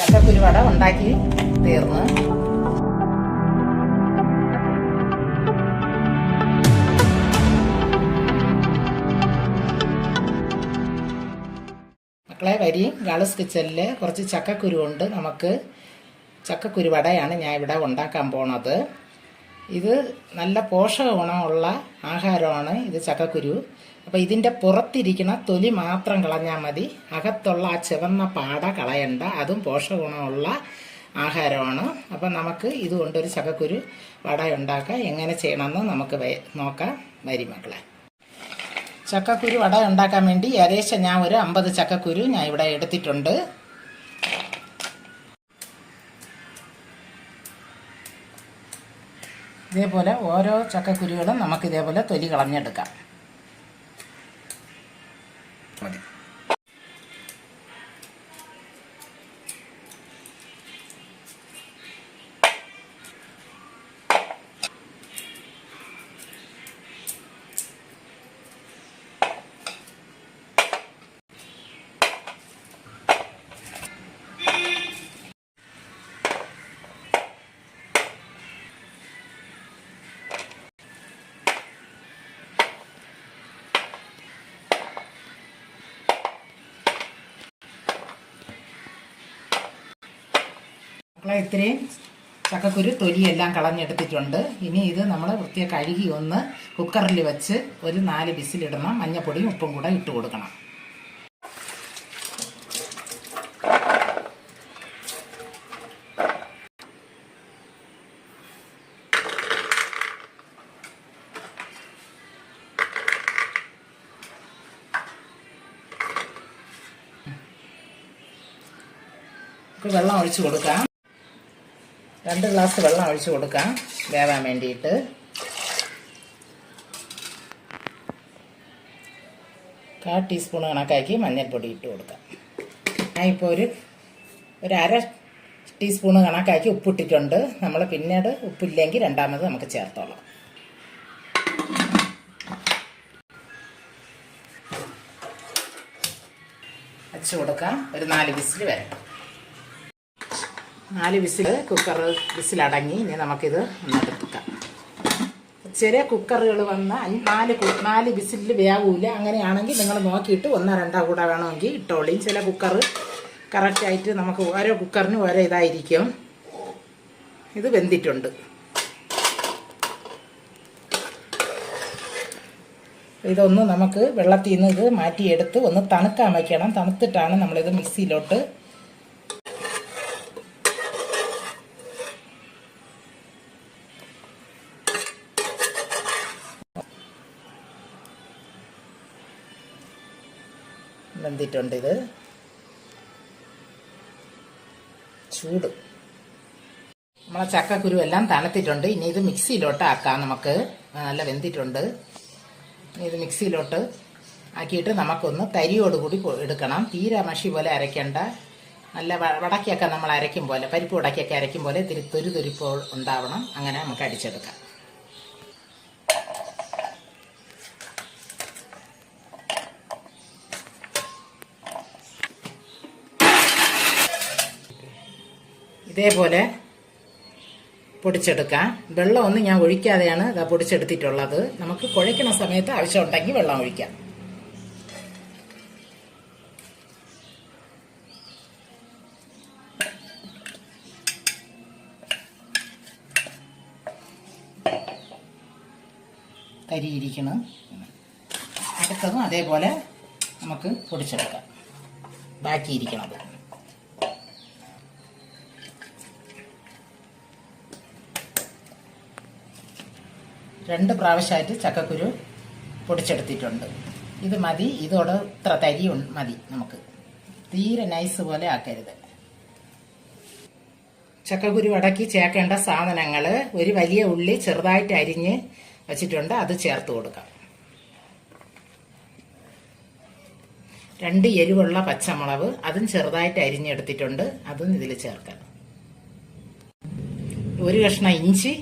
ചക്കക്കുരുവട ഉണ്ടാക്കി തീർന്ന്. മക്കളെ വരി ഗേൾസ് കിച്ചണില് കുറച്ച് ചക്കക്കുരു കൊണ്ട് നമുക്ക് ചക്കക്കുരുവടയാണ് ഞാൻ ഇവിടെ ഉണ്ടാക്കാൻ പോണത്. ഇത് നല്ല പോഷക ഗുണമുള്ള ആഹാരമാണ് ഇത് ചക്കക്കുരു. അപ്പോൾ ഇതിൻ്റെ പുറത്തിരിക്കുന്ന തൊലി മാത്രം കളഞ്ഞാൽ മതി. അകത്തുള്ള ആ ചുവന്ന പാട കളയണ്ട. അതും പോഷക ഗുണമുള്ള ആഹാരമാണ്. അപ്പം നമുക്ക് ഇതുകൊണ്ടൊരു ചക്കക്കുരു വട ഉണ്ടാക്കാം. എങ്ങനെ ചെയ്യണമെന്ന് നമുക്ക് നോക്കാം. വരി മക്കളെ. ചക്കക്കുരു വട ഉണ്ടാക്കാൻ വേണ്ടി ഏകദേശം ഞാൻ ഒരു 50 ചക്കക്കുരു ഞാൻ ഇവിടെ എടുത്തിട്ടുണ്ട്. ഇതേപോലെ ഓരോ ചക്കക്കുരുകളും നമുക്ക് ഇതേപോലെ തൊലി കളഞ്ഞെടുക്കാം. മതി. ഇത്രയും ചക്കക്കുരു തൊലിയെല്ലാം കളഞ്ഞെടുത്തിട്ടുണ്ട്. ഇനി ഇത് നമ്മൾ വൃത്തിയായി കഴുകി ഒന്ന് കുക്കറിൽ വെച്ച് ഒരു 4 വിസിലിടണം. മഞ്ഞപ്പൊടിയും ഉപ്പും കൂടെ ഇട്ട് കൊടുക്കണം. വെള്ളം ഒഴിച്ചു കൊടുക്കാം. 2 ഗ്ലാസ് വെള്ളം ഒഴിച്ചു കൊടുക്കാം വേവാൻ വേണ്ടിയിട്ട്. കാൽ ടീസ്പൂൺ കണക്കാക്കി മഞ്ഞൾപ്പൊടി ഇട്ട് കൊടുക്കാം. ഞാൻ ഇപ്പോൾ ഒരു അര ടീസ്പൂൺ കണക്കാക്കി ഉപ്പിട്ടിട്ടുണ്ട്. നമ്മൾ പിന്നീട് ഉപ്പില്ലെങ്കിൽ രണ്ടാമത് നമുക്ക് ചേർത്തോളാം. വെച്ച് കൊടുക്കാം. ഒരു 4 വിസിൽ വരട്ടെ. 4 വിസിൽ കുക്കർ വിസിലടങ്ങി. ഇനി നമുക്കിത് ഒന്നെടുക്കാം. ചെറിയ കുക്കറുകൾ വന്ന് 4 വിസിലിൽ വേവൂല. അങ്ങനെയാണെങ്കിൽ നിങ്ങൾ നോക്കിയിട്ട് 1-2 കൂടെ വേണമെങ്കിൽ ഇട്ടോളി. ചില കുക്കർ കറക്റ്റായിട്ട് നമുക്ക് ഓരോ കുക്കറിനും ഓരോ ഇതായിരിക്കും. ഇത് വെന്തിട്ടുണ്ട്. ഇതൊന്ന് നമുക്ക് വെള്ളത്തിൽ നിന്ന് ഇത് മാറ്റിയെടുത്ത് ഒന്ന് തണുക്കാൻ വയ്ക്കണം. തണുത്തിട്ടാണ് നമ്മളിത് മിക്സിയിലോട്ട് വെന്തിട്ടുണ്ട്. ഇത് ചൂട് നമ്മളെ ചക്കക്കുരു എല്ലാം തണുത്തിട്ടുണ്ട്. ഇനി ഇത് മിക്സിയിലോട്ട് ആക്കാം. നമുക്ക് നല്ല വെന്തിട്ടുണ്ട്. ഇനി ഇത് മിക്സിയിലോട്ട് ആക്കിയിട്ട് നമുക്കൊന്ന് തരിയോടുകൂടി എടുക്കണം. തീരെ മഷി പോലെ അരയ്ക്കേണ്ട. നല്ല വടക്കൊക്കെ നമ്മൾ അരയ്ക്കും പോലെ, പരിപ്പ് വടക്കൊക്കെ അരയ്ക്കും പോലെ തുരിതുരിപ്പ് ഉണ്ടാവണം. അങ്ങനെ നമുക്ക് അടിച്ചെടുക്കാം. ഇതേപോലെ പൊടിച്ചെടുക്കാം. വെള്ളമൊന്നും ഞാൻ ഒഴിക്കാതെയാണ് ഇതാ പൊടിച്ചെടുത്തിട്ടുള്ളത്. നമുക്ക് കുഴയ്ക്കണ സമയത്ത് ആവശ്യമുണ്ടെങ്കിൽ വെള്ളം ഒഴിക്കാം. തരിയിരിക്കണം. അടുത്തതും അതേപോലെ നമുക്ക് പൊടിച്ചെടുക്കാം. ബാക്കിയിരിക്കണത് രണ്ട് പ്രാവശ്യമായിട്ട് ചക്കക്കുരു പൊടിച്ചെടുത്തിട്ടുണ്ട്. ഇത് മതി. ഇതോടെ ഇത്ര തരി മതി. നമുക്ക് തീരെ നൈസ് പോലെ ആക്കരുത്. ചക്കക്കുരു വടക്കി ചേർക്കേണ്ട സാധനങ്ങൾ: ഒരു വലിയ ഉള്ളി ചെറുതായിട്ട് അരിഞ്ഞ് വെച്ചിട്ടുണ്ട്, അത് ചേർത്ത് കൊടുക്കാം. 2 എരിവുള്ള പച്ചമുളക്, അതും ചെറുതായിട്ട് അരിഞ്ഞെടുത്തിട്ടുണ്ട്, അതും ഇതിൽ ചേർക്കാം. 1 കഷ്ണം ഇഞ്ചി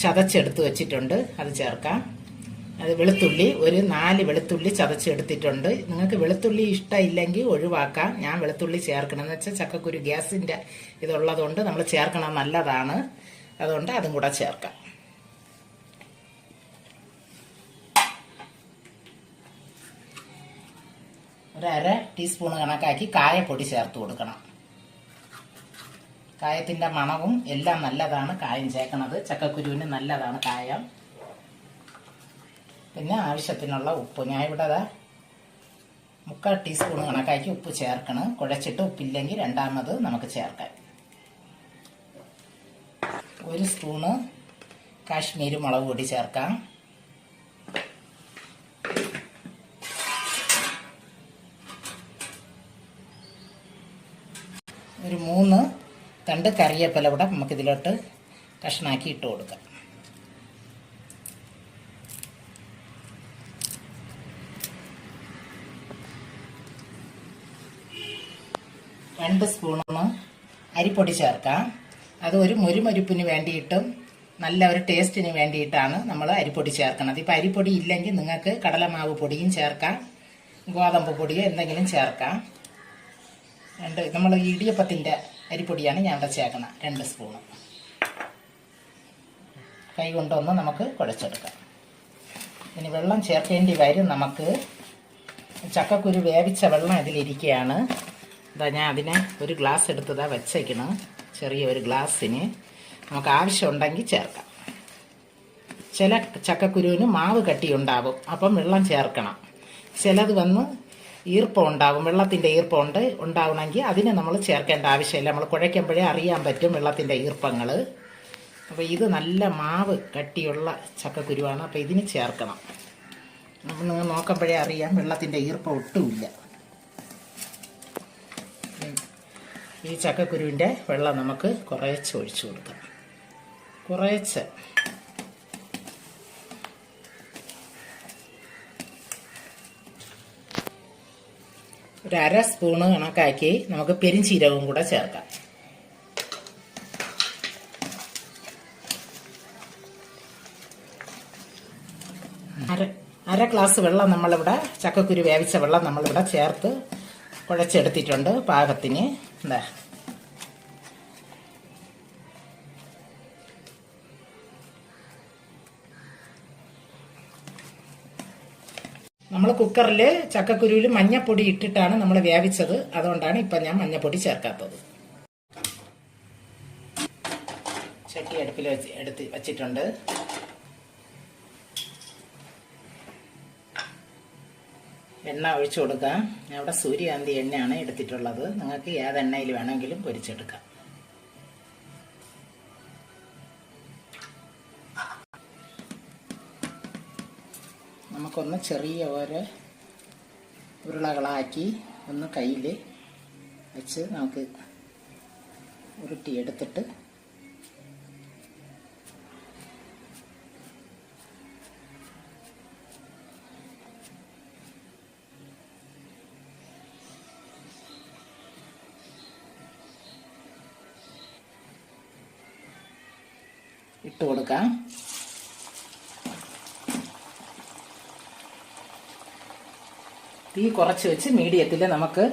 ചതച്ചെടുത്ത് വെച്ചിട്ടുണ്ട്, അത് ചേർക്കാം. അത് വെളുത്തുള്ളി ഒരു 4 വെളുത്തുള്ളി ചതച്ചെടുത്തിട്ടുണ്ട്. നിങ്ങൾക്ക് വെളുത്തുള്ളി ഇഷ്ടമില്ലെങ്കിൽ ഒഴിവാക്കാം. ഞാൻ വെളുത്തുള്ളി ചേർക്കണം എന്ന് വെച്ചാൽ ചക്കക്കുരു ഗ്യാസിൻ്റെ ഇതുള്ളതുകൊണ്ട് നമ്മൾ ചേർക്കണം, നല്ലതാണ്. അതുകൊണ്ട് അതും കൂടെ ചേർക്കാം. ഒരു 1/2 ടീസ്പൂൺ കണക്കാക്കി കായപ്പൊടി ചേർത്ത് കൊടുക്കണം. കായത്തിൻ്റെ മണവും എല്ലാം നല്ലതാണ് കായം ചേർക്കണത്. ചക്കക്കുരുവിന് നല്ലതാണ് കായം. പിന്നെ ആവശ്യത്തിനുള്ള ഉപ്പ് ഞാൻ ഇവിടെ 3/4 ടീസ്പൂൺ കണക്കാക്കി ഉപ്പ് ചേർക്കണം. കുഴച്ചിട്ട് ഉപ്പില്ലെങ്കിൽ രണ്ടാമത് നമുക്ക് ചേർക്കാം. 1 സ്പൂണ് കാശ്മീരി മുളക് പൊടി ചേർക്കാം. ഒരു 3 തണ്ട് കറിവേപ്പില കൂടെ നമുക്കിതിലോട്ട് കഷ്ണാക്കി ഇട്ട് കൊടുക്കാം. 2 സ്പൂണ് അരിപ്പൊടി ചേർക്കാം. അത് ഒരു മുരുമുരിപ്പിന് വേണ്ടിയിട്ടും നല്ല ഒരു ടേസ്റ്റിന് വേണ്ടിയിട്ടാണ് നമ്മൾ അരിപ്പൊടി ചേർക്കുന്നത്. ഇപ്പം അരിപ്പൊടി ഇല്ലെങ്കിൽ നിങ്ങൾക്ക് കടലമാവ് പൊടിയും ചേർക്കാം, ഗോതമ്പ് പൊടിയോ എന്തെങ്കിലും ചേർക്കാം. നമ്മൾ ഇടിയപ്പത്തിൻ്റെ അരിപ്പൊടിയാണ് ഞാൻ ഇവിടെ ചേർക്കണം. 2 സ്പൂണ് കൈ കൊണ്ടൊന്ന് നമുക്ക് കുഴച്ചെടുക്കാം. ഇനി വെള്ളം ചേർക്കേണ്ടി വരും നമുക്ക്. ചക്കക്കുരു വേവിച്ച വെള്ളം ഇതിലിരിക്കുകയാണ്. ഇതാ ഞാൻ അതിനെ ഒരു ഗ്ലാസ് എടുത്തതാ വെച്ചേക്കണം. ചെറിയ ഒരു ഗ്ലാസ്സിന് നമുക്ക് ആവശ്യമുണ്ടെങ്കിൽ ചേർക്കാം. ചില ചക്കക്കുരുവിന് മാവ് കട്ടിയുണ്ടാവും, അപ്പം വെള്ളം ചേർക്കണം. ചിലത് വന്ന് ഈർപ്പം ഉണ്ടാവും, വെള്ളത്തിൻ്റെ ഈർപ്പം ഉണ്ടാവണമെങ്കിൽ അതിന് നമ്മൾ ചേർക്കേണ്ട ആവശ്യമില്ല. നമ്മൾ കുഴയ്ക്കുമ്പോഴേ അറിയാൻ പറ്റും വെള്ളത്തിൻ്റെ ഈർപ്പങ്ങൾ. അപ്പോൾ ഇത് നല്ല മാവ് കട്ടിയുള്ള ചക്കക്കുരുവാണ്, അപ്പോൾ ഇതിന് ചേർക്കണം. നമ്മൾ നിങ്ങൾ നോക്കുമ്പോഴേ അറിയാം വെള്ളത്തിൻ്റെ ഈർപ്പം ഒട്ടുമില്ല. ഈ ചക്കക്കുരുവിൻ്റെ വെള്ളം നമുക്ക് കുറേശ്ശെ ഒഴിച്ചു കൊടുക്കാം. കുറേശ്ശെ ഒരു 1/2 സ്പൂണ് കണക്കാക്കി നമുക്ക് പെരിഞ്ചീരകവും കൂടെ ചേർക്കാം. അര ഗ്ലാസ് വെള്ളം നമ്മളിവിടെ ചക്കക്കുരു വേവിച്ച വെള്ളം നമ്മളിവിടെ ചേർത്ത് കുഴച്ചെടുത്തിട്ടുണ്ട് പാകത്തിന്. എന്താ നമ്മൾ കുക്കറിൽ ചക്കക്കുരുവിൽ മഞ്ഞപ്പൊടി ഇട്ടിട്ടാണ് നമ്മൾ വേവിച്ചത്. അതുകൊണ്ടാണ് ഇപ്പം ഞാൻ മഞ്ഞപ്പൊടി ചേർക്കാത്തത്. ചട്ടി അടുപ്പിൽ വെച്ചിട്ടുണ്ട്. എണ്ണ ഒഴിച്ചു കൊടുക്കാം. ഞാൻ ഇവിടെ സൂര്യകാന്തി എണ്ണയാണ് എടുത്തിട്ടുള്ളത്. നിങ്ങൾക്ക് ഏത് എണ്ണയിൽ വേണമെങ്കിലും പൊരിച്ചെടുക്കാം. നമുക്കൊന്ന് ചെറിയ ഓരോ ഉരുളകളാക്കി ഒന്ന് കയ്യിൽ വെച്ച് നമുക്ക് ഉരുട്ടിയെടുത്തിട്ട് ഇട്ട് കൊടുക്കാം. തീ കുറച്ച് വെച്ച് മീഡിയത്തിൽ നമുക്ക്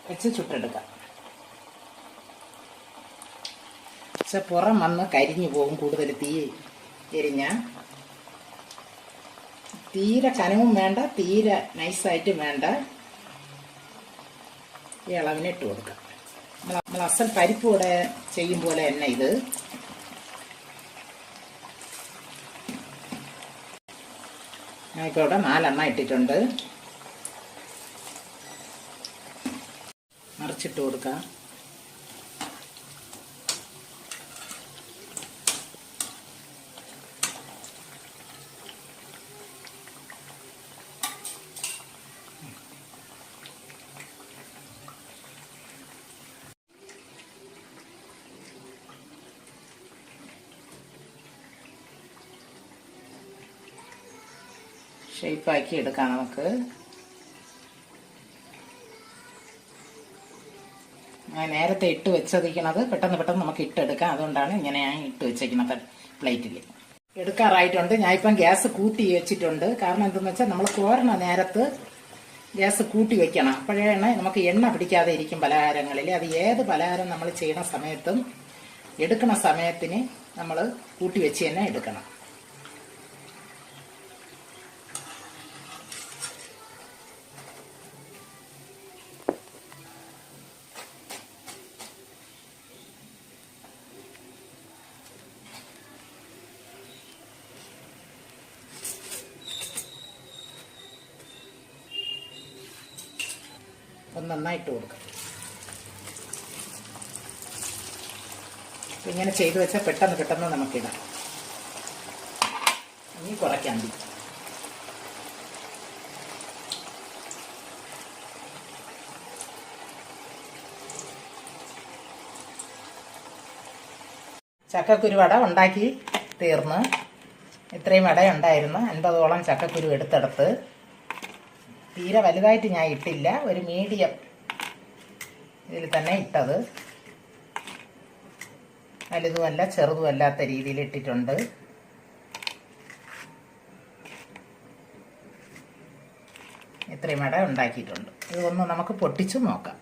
വെച്ച് ചുട്ടെടുക്കാം. പക്ഷെ പുറം വന്ന് കരിഞ്ഞു പോകും കൂടുതൽ തീ എരിഞ്ഞ. തീരെ കനവും വേണ്ട, തീരെ നൈസായിട്ടും വേണ്ട. ഈ അളവിന് ഇട്ട് കൊടുക്കാം. നമ്മൾ അസൽ പരിപ്പ് കൂടെ ചെയ്യും പോലെ തന്നെ ഇത്. ഞാനിപ്പോൾ ഇവിടെ 4 എണ്ണ ഇട്ടിട്ടുണ്ട്. മറിച്ചിട്ട് കൊടുക്കാം. ഷേപ്പാക്കി എടുക്കാം നമുക്ക്. ഞാൻ നേരത്തെ ഇട്ട് വെച്ചതിരിക്കണത് പെട്ടെന്ന് നമുക്ക് ഇട്ടെടുക്കാം. അതുകൊണ്ടാണ് ഇങ്ങനെ ഞാൻ ഇട്ട് വെച്ചേക്കുന്നത് പ്ലേറ്റിൽ. എടുക്കാറായിട്ടുണ്ട്. ഞാൻ ഇപ്പം ഗ്യാസ് കൂട്ടി വെച്ചിട്ടുണ്ട്. കാരണം എന്തെന്ന് വെച്ചാൽ നമ്മൾ കോരണ നേരത്ത് ഗ്യാസ് കൂട്ടി വെക്കണം. അപ്പോഴാണ് നമുക്ക് എണ്ണ പിടിക്കാതെ ഇരിക്കും പലഹാരങ്ങളിൽ. അത് ഏത് പലഹാരം നമ്മൾ ചെയ്യുന്ന സമയത്തും എടുക്കുന്ന സമയത്തിന് നമ്മൾ കൂട്ടി വെച്ച് തന്നെ എടുക്കണം. ഒന്ന് നന്നായിട്ട് കൊടുക്കുക. ഇങ്ങനെ ചെയ്തു വെച്ചാൽ പെട്ടെന്ന് നമുക്കിടാം. ഇനി കുറയ്ക്കാൻ മതി. ചക്കക്കുരു വട ഉണ്ടാക്കി തീർന്ന്. ഇത്രയും വട ഉണ്ടായിരുന്നു. 50ഓളം ചക്കക്കുരു എടുത്തെടുത്ത്. തീരെ വലുതായിട്ട് ഞാൻ ഇട്ടില്ല, ഒരു മീഡിയം ഇതിൽ തന്നെ ഇട്ടത്. വലുതുമല്ല ചെറുതുമല്ലാത്ത രീതിയിൽ ഇട്ടിട്ടുണ്ട്. ഇത്രയും വട ഉണ്ടാക്കിയിട്ടുണ്ട്. ഇതൊന്ന് നമുക്ക് പൊട്ടിച്ചു നോക്കാം.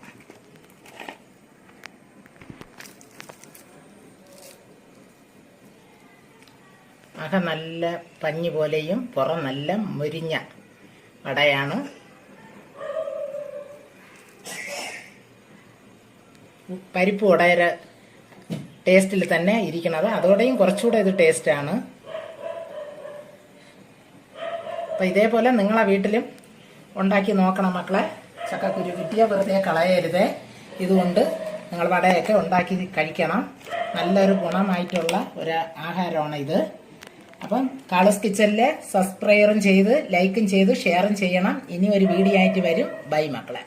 അക നല്ല പഞ്ഞി പോലെയും പുറം നല്ല മുരിഞ്ഞ വടയാണ്. പരിപ്പ് വടയുടെ ടേസ്റ്റിൽ തന്നെ ഇരിക്കുന്നത്. അതോടെയും കുറച്ചുകൂടെ ഇത് ടേസ്റ്റാണ്. അപ്പം ഇതേപോലെ നിങ്ങളെ വീട്ടിലും ഉണ്ടാക്കി നോക്കണം മക്കളെ. ചക്കക്കുരു കിട്ടിയാൽ വെറുതെ കളയരുതേ. ഇതുകൊണ്ട് നിങ്ങൾ വടയൊക്കെ ഉണ്ടാക്കി കഴിക്കണം. നല്ലൊരു ഗുണമായിട്ടുള്ള ഒരു ആഹാരമാണ് ഇത്. അപ്പം കാളൂസ് കിച്ചണിലെ സബ്സ്ക്രൈബും ചെയ്ത് ലൈക്കും ചെയ്ത് ഷെയറും ചെയ്യണം. ഇനി ഒരു വീഡിയോ ആയിട്ട് വരും. ബൈ മക്കളെ.